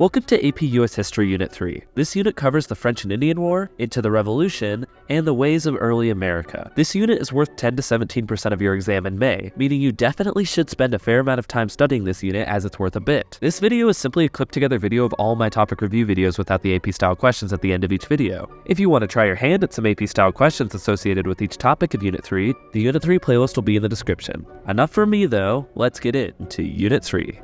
Welcome to AP U.S. History Unit 3. This unit covers the French and Indian War, into the Revolution, and the ways of early America. This unit is worth 10 to 17% of your exam in May, meaning you definitely should spend a fair amount of time studying this unit as it's worth a bit. This video is simply a clipped together video of all my topic review videos without the AP style questions at the end of each video. If you want to try your hand at some AP style questions associated with each topic of Unit 3, the Unit 3 playlist will be in the description. Enough from me though, let's get into Unit 3.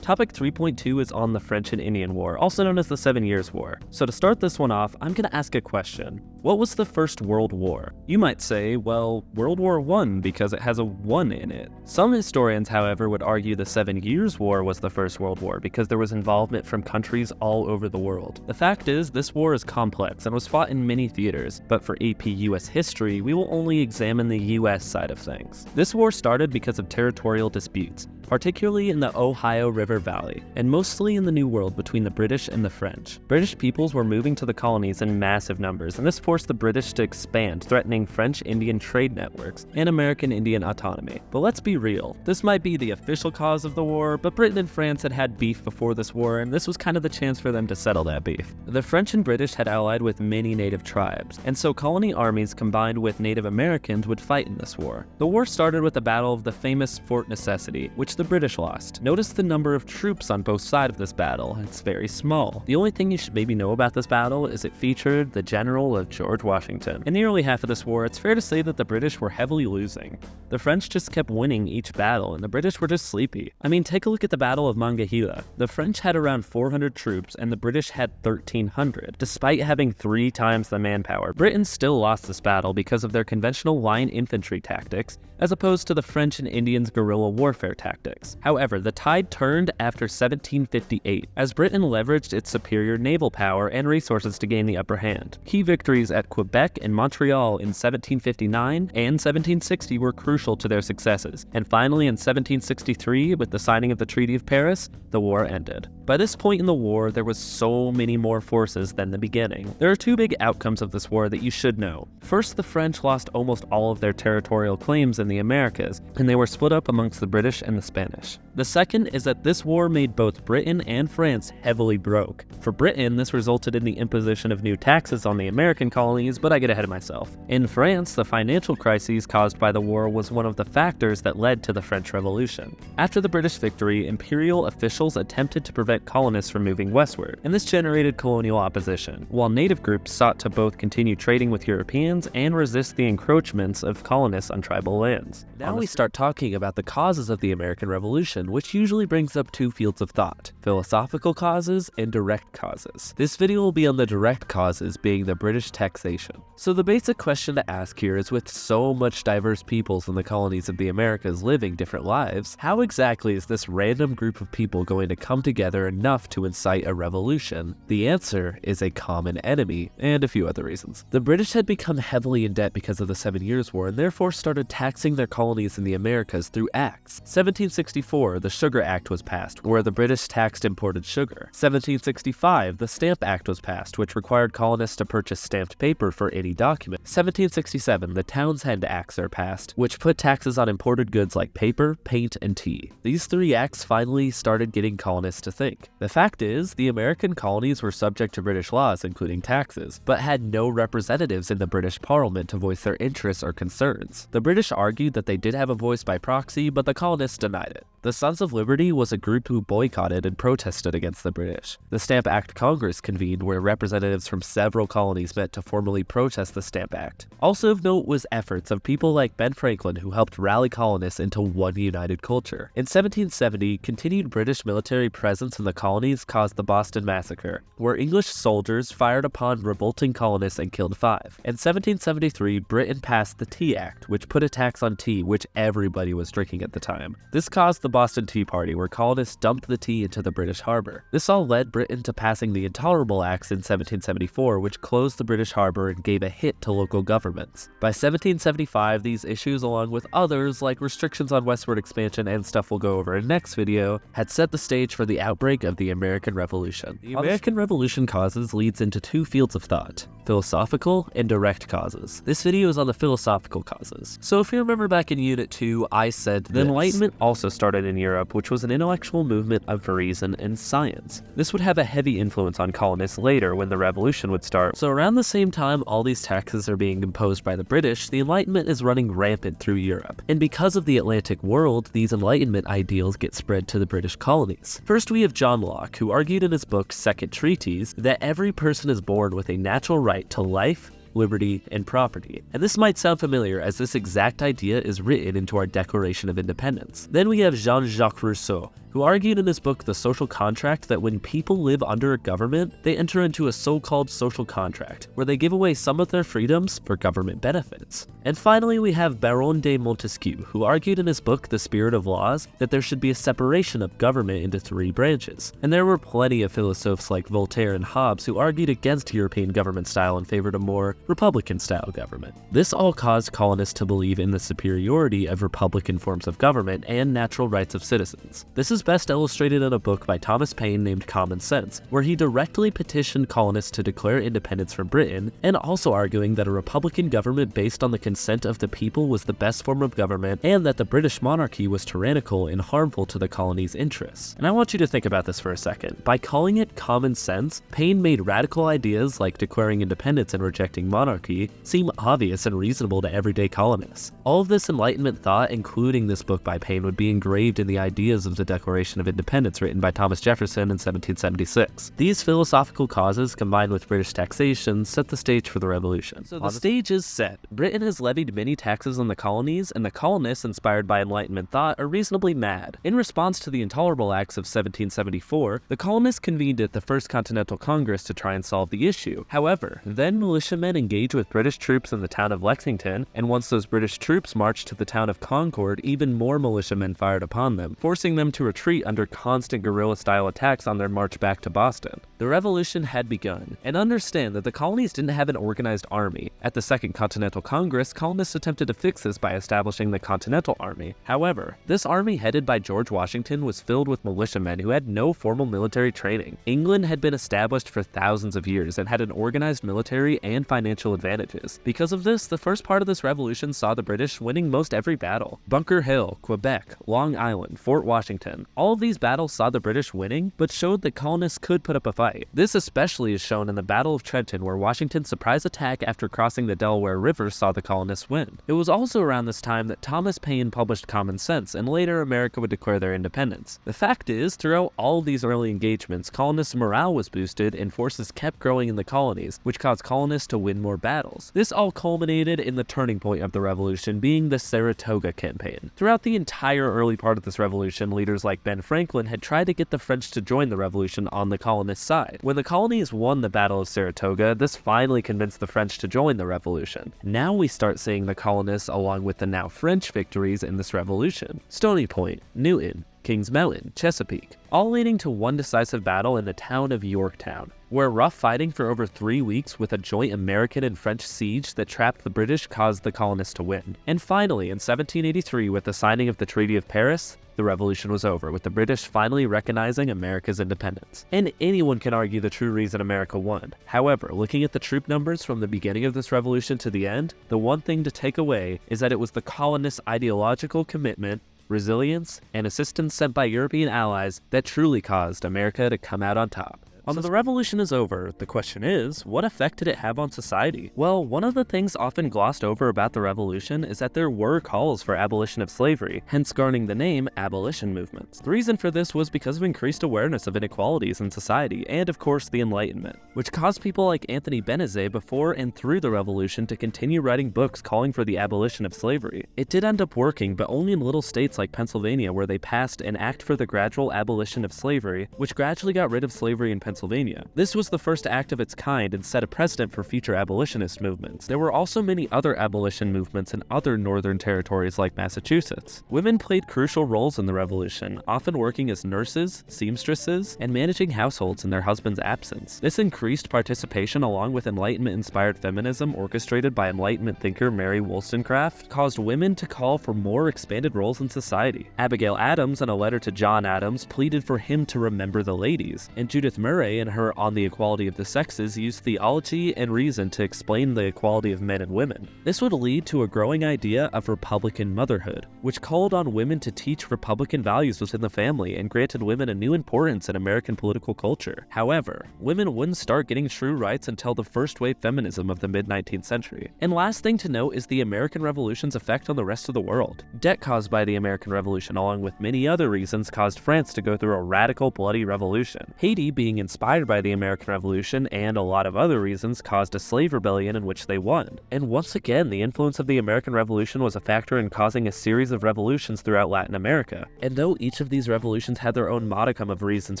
Topic 3.2 is on the French and Indian War, also known as the 7 Years' War. So to start this one off, I'm going to ask a question. What was the First World War? You might say, well, World War I because it has a 1 in it. Some historians, however, would argue the 7 Years' War was the First World War because there was involvement from countries all over the world. The fact is, this war is complex and was fought in many theaters, but for AP U.S. history, we will only examine the U.S. side of things. This war started because of territorial disputes, particularly in the Ohio River Valley, and mostly in the New World between the British and the French. British peoples were moving to the colonies in massive numbers, and this forced the British to expand, threatening French-Indian trade networks and American Indian autonomy. But let's be real, this might be the official cause of the war, but Britain and France had had beef before this war, and this was kind of the chance for them to settle that beef. The French and British had allied with many native tribes, and so colony armies combined with Native Americans would fight in this war. The war started with the Battle of the famous Fort Necessity, which the British lost. Notice the number of troops on both sides of this battle. It's very small. The only thing you should maybe know about this battle is it featured the general of George Washington. In the early half of this war, it's fair to say that the British were heavily losing. The French just kept winning each battle, and the British were just sleepy. I mean, take a look at the Battle of Monongahela. The French had around 400 troops, and the British had 1,300. Despite having 3 times the manpower, Britain still lost this battle because of their conventional line infantry tactics, as opposed to the French and Indians' guerrilla warfare tactics. However, the tide turned after 1758, as Britain leveraged its superior naval power and resources to gain the upper hand. Key victories at Quebec and Montreal in 1759 and 1760 were crucial to their successes, and finally in 1763, with the signing of the Treaty of Paris, the war ended. By this point in the war, there was so many more forces than the beginning. There are 2 big outcomes of this war that you should know. First, the French lost almost all of their territorial claims in the Americas, and they were split up amongst the British and the Spanish. The second is that this war made both Britain and France heavily broke. For Britain, this resulted in the imposition of new taxes on the American colonies, but I get ahead of myself. In France, the financial crises caused by the war was one of the factors that led to the French Revolution. After the British victory, imperial officials attempted to prevent colonists from moving westward, and this generated colonial opposition, while native groups sought to both continue trading with Europeans and resist the encroachments of colonists on tribal lands. Now we start talking about the causes of the American Revolution, which usually brings up 2 fields of thought: philosophical causes and direct causes. This video will be on the direct causes, being the British taxation. So the basic question to ask here is, with so much diverse peoples in the colonies of the Americas living different lives, how exactly is this random group of people going to come together enough to incite a revolution? The answer is a common enemy, and a few other reasons. The British had become heavily in debt because of the 7 Years' War, and therefore started taxing their colonies in the Americas through acts. 1764, the Sugar Act was passed, where the British taxed imported sugar. 1765, the Stamp Act was passed, which required colonists to purchase stamped paper for any document. 1767, the Townshend Acts are passed, which put taxes on imported goods like paper, paint, and tea. These 3 acts finally started getting colonists to think. The fact is, the American colonies were subject to British laws, including taxes, but had no representatives in the British Parliament to voice their interests or concerns. The British argued that they did have a voice by proxy, but the colonists denied it. The Sons of Liberty was a group who boycotted and protested against the British. The Stamp Act Congress convened, where representatives from several colonies met to formally protest the Stamp Act. Also of note was efforts of people like Ben Franklin, who helped rally colonists into one united culture. In 1770, continued British military presence in the colonies caused the Boston Massacre, where English soldiers fired upon revolting colonists and killed 5. In 1773, Britain passed the Tea Act, which put a tax on tea, which everybody was drinking at the time. This caused the Boston Tea Party, where colonists dumped the tea into the British harbor. This all led Britain to passing the Intolerable Acts in 1774, which closed the British harbor and gave a hit to local governments. By 1775, these issues, along with others like restrictions on westward expansion and stuff we'll go over in next video, had set the stage for the outbreak outbreak of the American Revolution. The American Revolution causes leads into two fields of thought: philosophical and direct causes. This video is on the philosophical causes. So if you remember back in Unit 2, I said the Enlightenment also started in Europe, which was an intellectual movement of reason and science. This would have a heavy influence on colonists later when the revolution would start. So around the same time all these taxes are being imposed by the British, the Enlightenment is running rampant through Europe. And because of the Atlantic world, these Enlightenment ideals get spread to the British colonies. First we have John Locke, who argued in his book Second Treatise that every person is born with a natural right to life, liberty, and property. And this might sound familiar as this exact idea is written into our Declaration of Independence. Then we have Jean-Jacques Rousseau, who argued in his book The Social Contract that when people live under a government, they enter into a so-called social contract, where they give away some of their freedoms for government benefits. And finally we have Baron de Montesquieu, who argued in his book The Spirit of Laws that there should be a separation of government into three branches. And there were plenty of philosophers like Voltaire and Hobbes who argued against European government style and favored a more Republican-style government. This all caused colonists to believe in the superiority of Republican forms of government and natural rights of citizens. This is best illustrated in a book by Thomas Paine named Common Sense, where he directly petitioned colonists to declare independence from Britain, and also arguing that a republican government based on the consent of the people was the best form of government, and that the British monarchy was tyrannical and harmful to the colony's interests. And I want you to think about this for a second. By calling it common sense, Paine made radical ideas like declaring independence and rejecting monarchy seem obvious and reasonable to everyday colonists. All of this Enlightenment thought, including this book by Paine, would be engraved in the ideas of the Declaration of Independence written by Thomas Jefferson in 1776. These philosophical causes, combined with British taxation, set the stage for the Revolution. So the stage is set. Britain has levied many taxes on the colonies, and the colonists, inspired by Enlightenment thought, are reasonably mad. In response to the Intolerable Acts of 1774, the colonists convened at the First Continental Congress to try and solve the issue. However, then militiamen engaged with British troops in the town of Lexington, and once those British troops marched to the town of Concord, even more militiamen fired upon them, forcing them to retreat under constant guerrilla-style attacks on their march back to Boston. The revolution had begun, and understand that the colonies didn't have an organized army. At the Second Continental Congress, colonists attempted to fix this by establishing the Continental Army. However, this army headed by George Washington was filled with militiamen who had no formal military training. England had been established for thousands of years and had an organized military and financial advantages. Because of this, the first part of this revolution saw the British winning most every battle. Bunker Hill, Quebec, Long Island, Fort Washington. All of these battles saw the British winning, but showed that colonists could put up a fight. This especially is shown in the Battle of Trenton, where Washington's surprise attack after crossing the Delaware River saw the colonists win. It was also around this time that Thomas Paine published Common Sense, and later America would declare their independence. The fact is, throughout all of these early engagements, colonists' morale was boosted and forces kept growing in the colonies, which caused colonists to win more battles. This all culminated in the turning point of the revolution being the Saratoga Campaign. Throughout the entire early part of this revolution, leaders like Ben Franklin had tried to get the French to join the revolution on the colonist side. When the colonies won the Battle of Saratoga, this finally convinced the French to join the revolution. Now we start seeing the colonists along with the now French victories in this revolution. Stony Point, Newton, Kings Mountain, Chesapeake, all leading to one decisive battle in the town of Yorktown, where rough fighting for over 3 weeks with a joint American and French siege that trapped the British caused the colonists to win. And finally, in 1783, with the signing of the Treaty of Paris, the revolution was over, with the British finally recognizing America's independence. And anyone can argue the true reason America won. However, looking at the troop numbers from the beginning of this revolution to the end, the one thing to take away is that it was the colonists' ideological commitment, resilience, and assistance sent by European allies that truly caused America to come out on top. Although the revolution is over, the question is, what effect did it have on society? Well, one of the things often glossed over about the revolution is that there were calls for abolition of slavery, hence garnering the name abolition movements. The reason for this was because of increased awareness of inequalities in society, and of course the Enlightenment, which caused people like Anthony Benezet before and through the revolution to continue writing books calling for the abolition of slavery. It did end up working, but only in little states like Pennsylvania, where they passed an act for the gradual abolition of slavery, which gradually got rid of slavery in Pennsylvania Pennsylvania. This was the first act of its kind and set a precedent for future abolitionist movements. There were also many other abolition movements in other northern territories like Massachusetts. Women played crucial roles in the Revolution, often working as nurses, seamstresses, and managing households in their husband's absence. This increased participation, along with Enlightenment-inspired feminism orchestrated by Enlightenment thinker Mary Wollstonecraft, caused women to call for more expanded roles in society. Abigail Adams, in a letter to John Adams, pleaded for him to remember the ladies, and Judith Murray, in her On the Equality of the Sexes, used theology and reason to explain the equality of men and women. This would lead to a growing idea of Republican motherhood, which called on women to teach Republican values within the family and granted women a new importance in American political culture. However, women wouldn't start getting true rights until the first wave feminism of the mid-19th century. And last thing to note is the American Revolution's effect on the rest of the world. Debt caused by the American Revolution, along with many other reasons, caused France to go through a radical, bloody revolution. Haiti, being inspired by the American Revolution and a lot of other reasons, caused a slave rebellion in which they won. And once again, the influence of the American Revolution was a factor in causing a series of revolutions throughout Latin America. And though each of these revolutions had their own modicum of reasons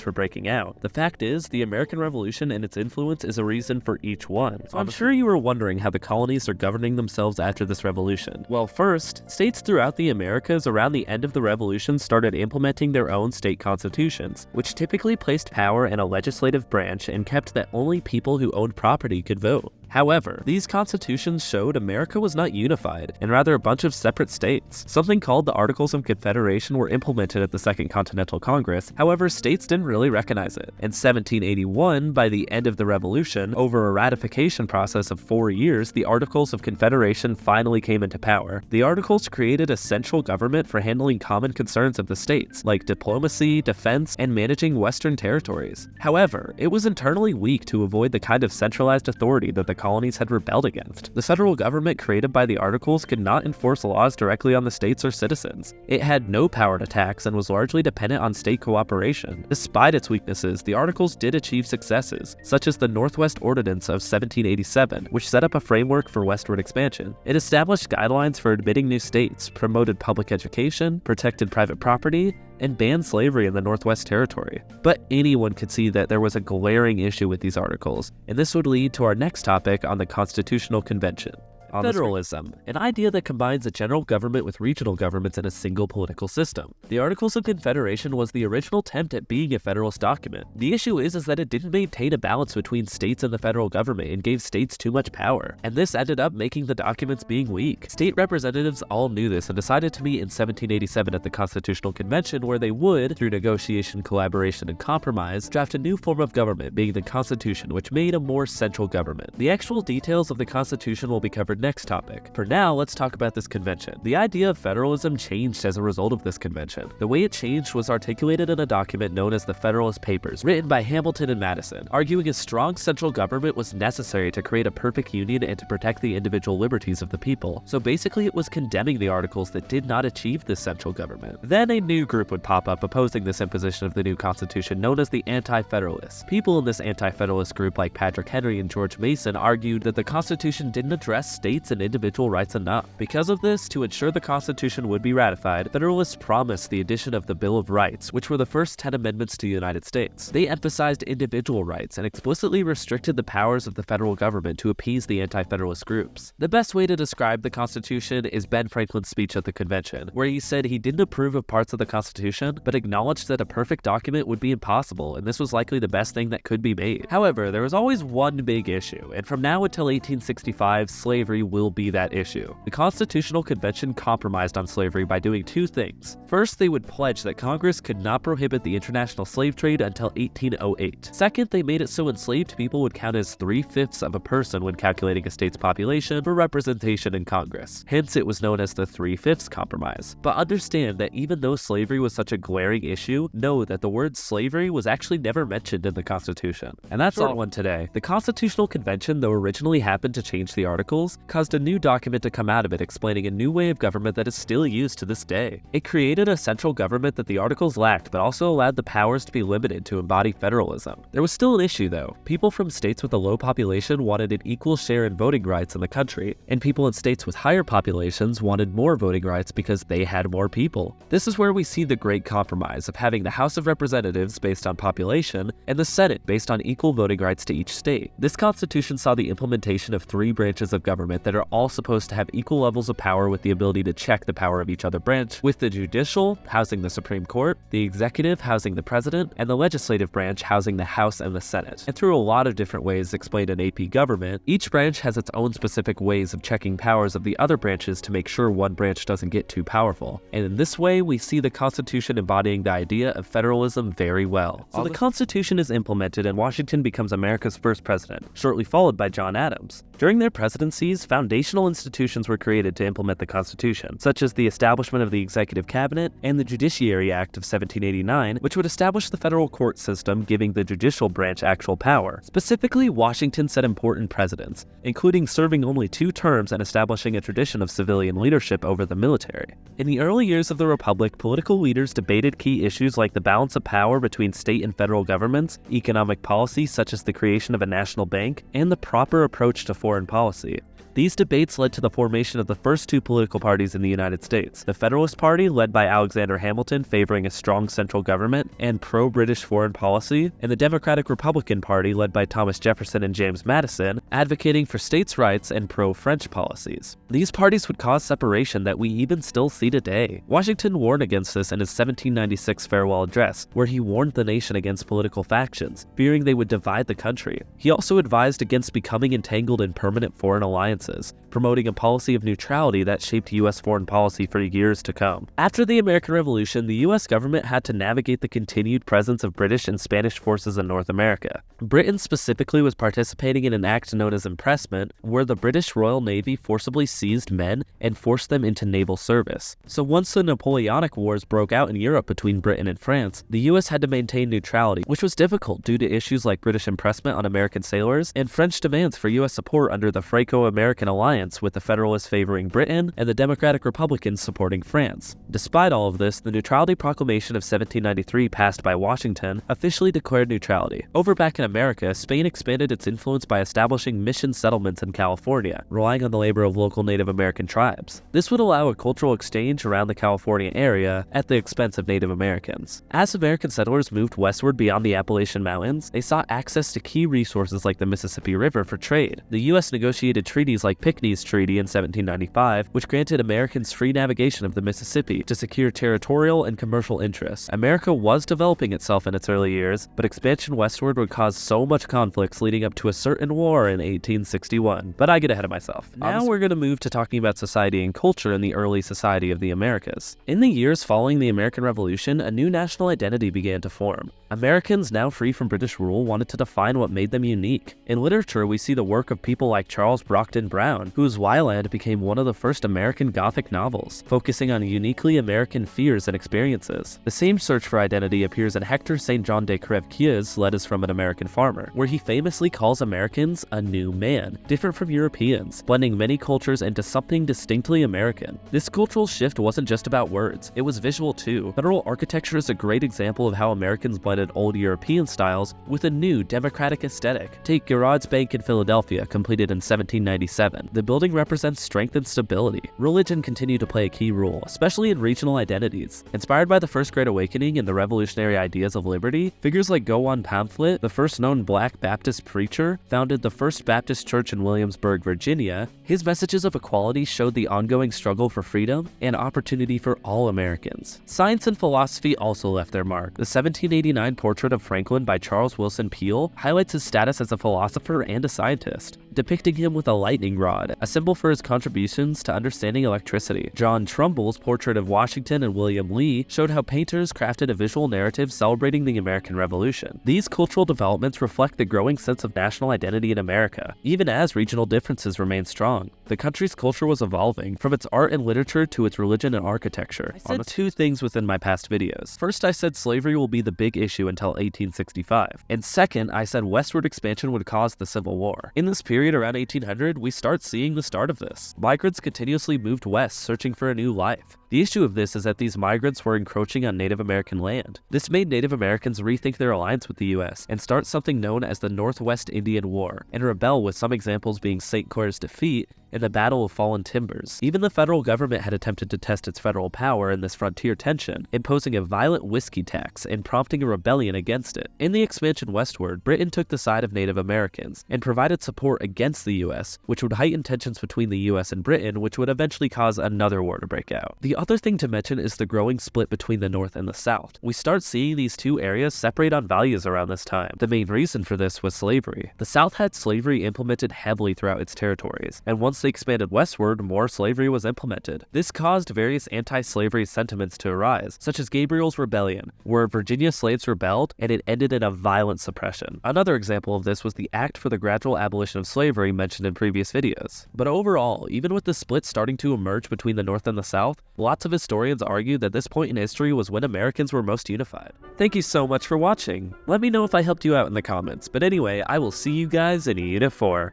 for breaking out, the fact is, the American Revolution and its influence is a reason for each one. So I'm sure you were wondering how the colonies are governing themselves after this revolution. Well, first, states throughout the Americas around the end of the revolution started implementing their own state constitutions, which typically placed power in a legislative branch and kept that only people who owned property could vote. However, these constitutions showed America was not unified, and rather a bunch of separate states. Something called the Articles of Confederation were implemented at the Second Continental Congress, however states didn't really recognize it. In 1781, by the end of the Revolution, over a ratification process of 4 years, the Articles of Confederation finally came into power. The Articles created a central government for handling common concerns of the states, like diplomacy, defense, and managing Western territories. However, it was internally weak to avoid the kind of centralized authority that the colonies had rebelled against. The federal government created by the Articles could not enforce laws directly on the states or citizens. It had no power to tax and was largely dependent on state cooperation. Despite its weaknesses, the Articles did achieve successes, such as the Northwest Ordinance of 1787, which set up a framework for westward expansion. It established guidelines for admitting new states, promoted public education, protected private property, and banned slavery in the Northwest Territory. But anyone could see that there was a glaring issue with these articles, and this would lead to our next topic on the Constitutional Convention. Federalism, an idea that combines a general government with regional governments in a single political system. The Articles of Confederation was the original attempt at being a federalist document. The issue is that it didn't maintain a balance between states and the federal government and gave states too much power, and this ended up making the documents being weak. State representatives all knew this and decided to meet in 1787 at the Constitutional Convention, where they would, through negotiation, collaboration, and compromise, draft a new form of government, being the Constitution, which made a more central government. The actual details of the Constitution will be covered next topic. For now, let's talk about this convention. The idea of federalism changed as a result of this convention. The way it changed was articulated in a document known as the Federalist Papers, written by Hamilton and Madison, arguing a strong central government was necessary to create a perfect union and to protect the individual liberties of the people. So basically, it was condemning the articles that did not achieve this central government. Then a new group would pop up opposing this imposition of the new constitution, known as the Anti-Federalists. People in this Anti-Federalist group, like Patrick Henry and George Mason, argued that the Constitution didn't address states and individual rights enough. Because of this, to ensure the Constitution would be ratified, Federalists promised the addition of the Bill of Rights, which were the first 10 amendments to the United States. They emphasized individual rights and explicitly restricted the powers of the federal government to appease the anti-federalist groups. The best way to describe the Constitution is Ben Franklin's speech at the convention, where he said he didn't approve of parts of the Constitution, but acknowledged that a perfect document would be impossible, and this was likely the best thing that could be made. However, there was always one big issue, and from now until 1865, slavery will be that issue. The Constitutional Convention compromised on slavery by doing two things. First, they would pledge that Congress could not prohibit the international slave trade until 1808. Second, they made it so enslaved people would count as 3/5 of a person when calculating a state's population for representation in Congress. Hence, it was known as the 3/5 Compromise. But understand that even though slavery was such a glaring issue, know that the word slavery was actually never mentioned in the Constitution. And that's all one today. The Constitutional Convention, though originally happened to change the Articles, caused a new document to come out of it explaining a new way of government that is still used to this day. It created a central government that the Articles lacked, but also allowed the powers to be limited to embody federalism. There was still an issue though. People from states with a low population wanted an equal share in voting rights in the country, and people in states with higher populations wanted more voting rights because they had more people. This is where we see the great compromise of having the House of Representatives based on population and the Senate based on equal voting rights to each state. This constitution saw the implementation of 3 branches of government that are all supposed to have equal levels of power with the ability to check the power of each other branch, with the judicial housing the Supreme Court, the executive housing the president, and the legislative branch housing the House and the Senate. And through a lot of different ways explained in AP Government, each branch has its own specific ways of checking powers of the other branches to make sure one branch doesn't get too powerful. And in this way, we see the Constitution embodying the idea of federalism very well. So the Constitution is implemented and Washington becomes America's first president, shortly followed by John Adams. During their presidencies, foundational institutions were created to implement the Constitution, such as the establishment of the Executive Cabinet and the Judiciary Act of 1789, which would establish the federal court system, giving the judicial branch actual power. Specifically, Washington set important precedents, including serving only 2 terms and establishing a tradition of civilian leadership over the military. In the early years of the Republic, political leaders debated key issues like the balance of power between state and federal governments, economic policy such as the creation of a national bank, and the proper approach to foreign policy. These debates led to the formation of the first 2 political parties in the United States, the Federalist Party, led by Alexander Hamilton, favoring a strong central government and pro-British foreign policy, and the Democratic Republican Party, led by Thomas Jefferson and James Madison, advocating for states' rights and pro-French policies. These parties would cause separation that we even still see today. Washington warned against this in his 1796 farewell address, where he warned the nation against political factions, fearing they would divide the country. He also advised against becoming entangled in permanent foreign alliances, promoting a policy of neutrality that shaped U.S. foreign policy for years to come. After the American Revolution, the U.S. government had to navigate the continued presence of British and Spanish forces in North America. Britain specifically was participating in an act known as impressment, where the British Royal Navy forcibly seized men and forced them into naval service. So once the Napoleonic Wars broke out in Europe between Britain and France, the U.S. had to maintain neutrality, which was difficult due to issues like British impressment on American sailors and French demands for U.S. support under the Franco-American alliance, with the Federalists favoring Britain and the Democratic Republicans supporting France. Despite all of this, the Neutrality Proclamation of 1793 passed by Washington officially declared neutrality. Over back in America, Spain expanded its influence by establishing mission settlements in California, relying on the labor of local Native American tribes. This would allow a cultural exchange around the California area at the expense of Native Americans. As American settlers moved westward beyond the Appalachian Mountains, they sought access to key resources like the Mississippi River for trade. The U.S. negotiated treaties like Pinckney's Treaty in 1795, which granted Americans free navigation of the Mississippi to secure territorial and commercial interests. America was developing itself in its early years, but expansion westward would cause so much conflicts leading up to a certain war in 1861. But I get ahead of myself. Now we're going to move to talking about society and culture in the early society of the Americas. In the years following the American Revolution, a new national identity began to form. Americans, now free from British rule, wanted to define what made them unique. In literature, we see the work of people like Charles Brockden Brown, whose Wyland became one of the first American Gothic novels, focusing on uniquely American fears and experiences. The same search for identity appears in Hector St. John de Crèvecoeur's Letters from an American Farmer, where he famously calls Americans a new man, different from Europeans, blending many cultures into something distinctly American. This cultural shift wasn't just about words, it was visual too. Federal architecture is a great example of how Americans blended old European styles with a new democratic aesthetic. Take Garrard's Bank in Philadelphia, completed in 1797. The building represents strength and stability. Religion continued to play a key role, especially in regional identities. Inspired by the First Great Awakening and the revolutionary ideas of liberty, figures like Gowan Pamphlet, the first known Black Baptist preacher, founded the First Baptist Church in Williamsburg, Virginia. His messages of equality showed the ongoing struggle for freedom and opportunity for all Americans. Science and philosophy also left their mark. The 1789 portrait of Franklin by Charles Wilson Peale highlights his status as a philosopher and a scientist, depicting him with a lightning rod, a symbol for his contributions to understanding electricity. John Trumbull's portrait of Washington and William Lee showed how painters crafted a visual narrative celebrating the American Revolution. These cultural developments reflect the growing sense of national identity in America, even as regional differences remained strong. The country's culture was evolving, from its art and literature to its religion and architecture. I said 2 things within my past videos. First, I said slavery will be the big issue issue until 1865. And second, I said westward expansion would cause the Civil War. In this period around 1800, we start seeing the start of this. Migrants continuously moved west, searching for a new life. The issue of this is that these migrants were encroaching on Native American land. This made Native Americans rethink their alliance with the U.S. and start something known as the Northwest Indian War, and rebel, with some examples being St. Clair's defeat in the Battle of Fallen Timbers. Even the federal government had attempted to test its federal power in this frontier tension, imposing a violent whiskey tax and prompting a rebellion against it. In the expansion westward, Britain took the side of Native Americans and provided support against the U.S., which would heighten tensions between the U.S. and Britain, which would eventually cause another war to break out. The other thing to mention is the growing split between the North and the South. We start seeing these two areas separate on values around this time. The main reason for this was slavery. The South had slavery implemented heavily throughout its territories, and once they expanded westward, more slavery was implemented. This caused various anti-slavery sentiments to arise, such as Gabriel's Rebellion, where Virginia slaves rebelled and it ended in a violent suppression. Another example of this was the Act for the Gradual Abolition of Slavery mentioned in previous videos. But overall, even with the split starting to emerge between the North and the South, lots of historians argue that this point in history was when Americans were most unified. Thank you so much for watching. Let me know if I helped you out in the comments, but anyway, I will see you guys in Unit 4.